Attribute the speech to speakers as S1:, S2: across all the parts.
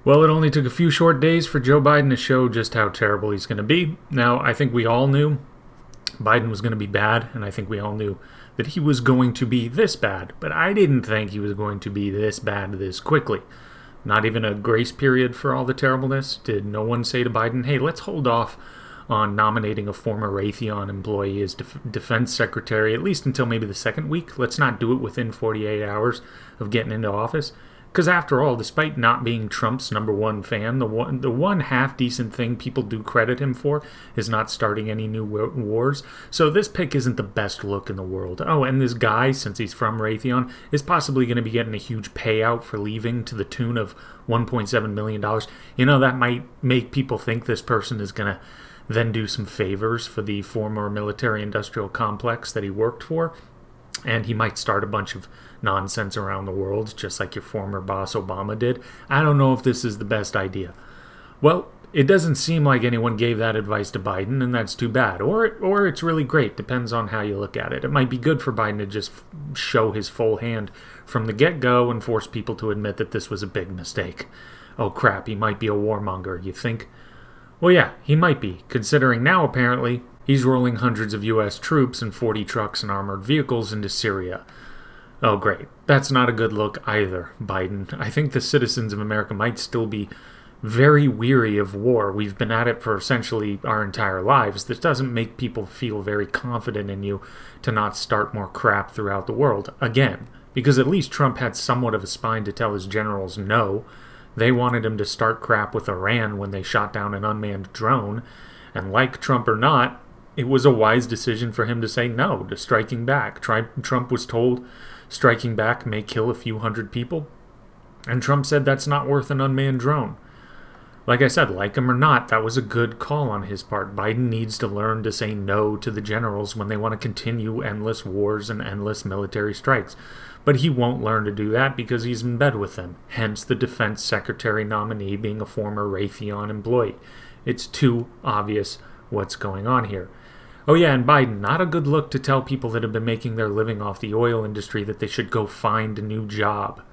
S1: Well, it only took a few short days for Joe Biden to show just how terrible he's going to be. Now, I think we all knew Biden was going to be bad, and I think we all knew that he was going to be this bad, but I didn't think he was going to be this bad this quickly. Not even a grace period for all the terribleness. Did no one say to Biden, hey, let's hold off on nominating a former Raytheon employee as defense secretary, at least until maybe the second week? Let's not do it within 48 hours of getting into office. Because after all, despite not being Trump's number one fan, the one half decent thing people do credit him for is not starting any new wars. So this pick isn't the best look in the world. Oh, and this guy, since he's from Raytheon, is possibly going to be getting a huge payout for leaving to the tune of $1.7 million. You know, that might make people think this person is going to then do some favors for the former military-industrial complex that he worked for. And he might start a bunch of nonsense around the world, just like your former boss Obama did. I don't know if this is the best idea. Well, it doesn't seem like anyone gave that advice to Biden, and that's too bad. Or it's really great. Depends on how you look at it. It might be good for Biden to just show his full hand from the get-go and force people to admit that this was a big mistake. Oh crap, he might be a warmonger, you think? Well, yeah, he might be, considering now apparently he's rolling hundreds of U.S. troops and 40 trucks and armored vehicles into Syria. Oh, great. That's not a good look either, Biden. I think the citizens of America might still be very weary of war. We've been at it for essentially our entire lives. This doesn't make people feel very confident in you to not start more crap throughout the world again. Because at least Trump had somewhat of a spine to tell his generals no. They wanted him to start crap with Iran when they shot down an unmanned drone. And like Trump or not, it was a wise decision for him to say no to striking back. Trump was told striking back may kill a few hundred people, and Trump said that's not worth an unmanned drone. Like I said, like him or not, that was a good call on his part. Biden needs to learn to say no to the generals when they want to continue endless wars and endless military strikes. But he won't learn to do that because he's in bed with them, hence the defense secretary nominee being a former Raytheon employee. It's too obvious what's going on here. Oh yeah, and Biden, not a good look to tell people that have been making their living off the oil industry that they should go find a new job.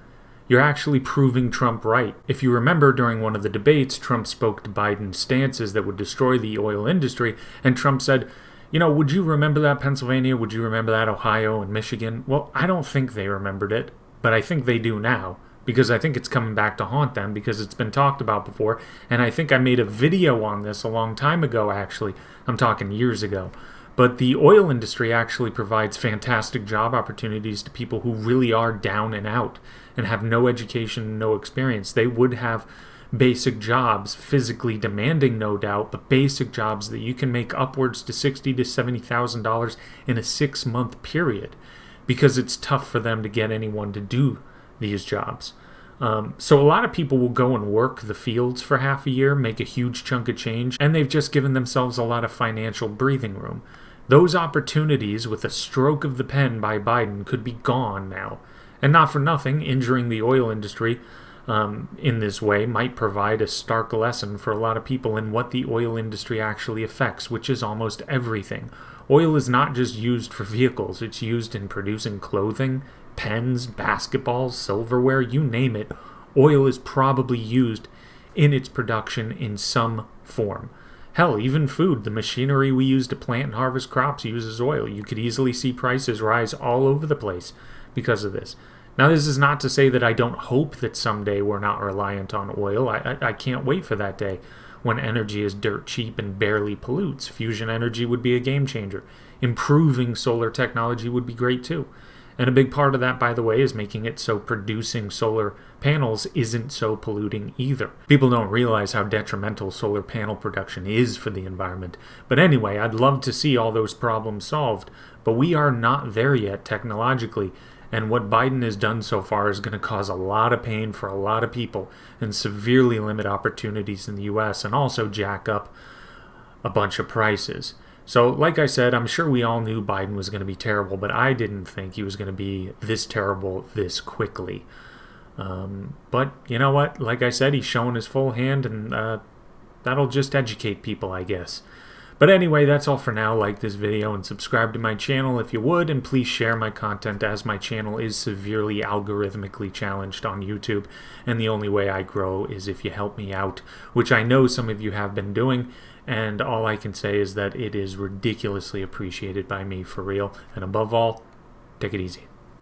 S1: You're actually proving Trump right. If you remember, during one of the debates, Trump spoke to Biden's stances that would destroy the oil industry, and Trump said, you know, would you remember that, Pennsylvania? Would you remember that, Ohio and Michigan? Well, I don't think they remembered it, but I think they do now, because I think it's coming back to haunt them, because it's been talked about before, and I think I made a video on this a long time ago, actually. I'm talking years ago. But the oil industry actually provides fantastic job opportunities to people who really are down and out and have no education, no experience. They would have basic jobs, physically demanding, no doubt, but basic jobs that you can make upwards to $60,000 to $70,000 in a 6-month period, because it's tough for them to get anyone to do these jobs. So a lot of people will go and work the fields for half a year, make a huge chunk of change, and they've just given themselves a lot of financial breathing room. Those opportunities, with a stroke of the pen by Biden, could be gone now. And not for nothing, injuring the oil industry in this way might provide a stark lesson for a lot of people in what the oil industry actually affects, which is almost everything. Oil is not just used for vehicles, it's used in producing clothing, pens, basketballs, silverware, you name it. Oil is probably used in its production in some form. Hell, even food, the machinery we use to plant and harvest crops uses oil. You could easily see prices rise all over the place because of this. Now, this is not to say that I don't hope that someday we're not reliant on oil. I can't wait for that day when energy is dirt cheap and barely pollutes. Fusion energy would be a game changer. Improving solar technology would be great too. And a big part of that, by the way, is making it so producing solar panels isn't so polluting either. People don't realize how detrimental solar panel production is for the environment. But anyway, I'd love to see all those problems solved, but we are not there yet technologically. And what Biden has done so far is going to cause a lot of pain for a lot of people and severely limit opportunities in the U.S. and also jack up a bunch of prices. So, like I said, I'm sure we all knew Biden was going to be terrible, but I didn't think he was going to be this terrible this quickly. But you know what? Like I said, he's showing his full hand, and that'll just educate people, I guess. But anyway, that's all for now. Like this video and subscribe to my channel if you would, and please share my content, as my channel is severely algorithmically challenged on YouTube, and the only way I grow is if you help me out, which I know some of you have been doing, and all I can say is that it is ridiculously appreciated by me, for real. And above all, take it easy.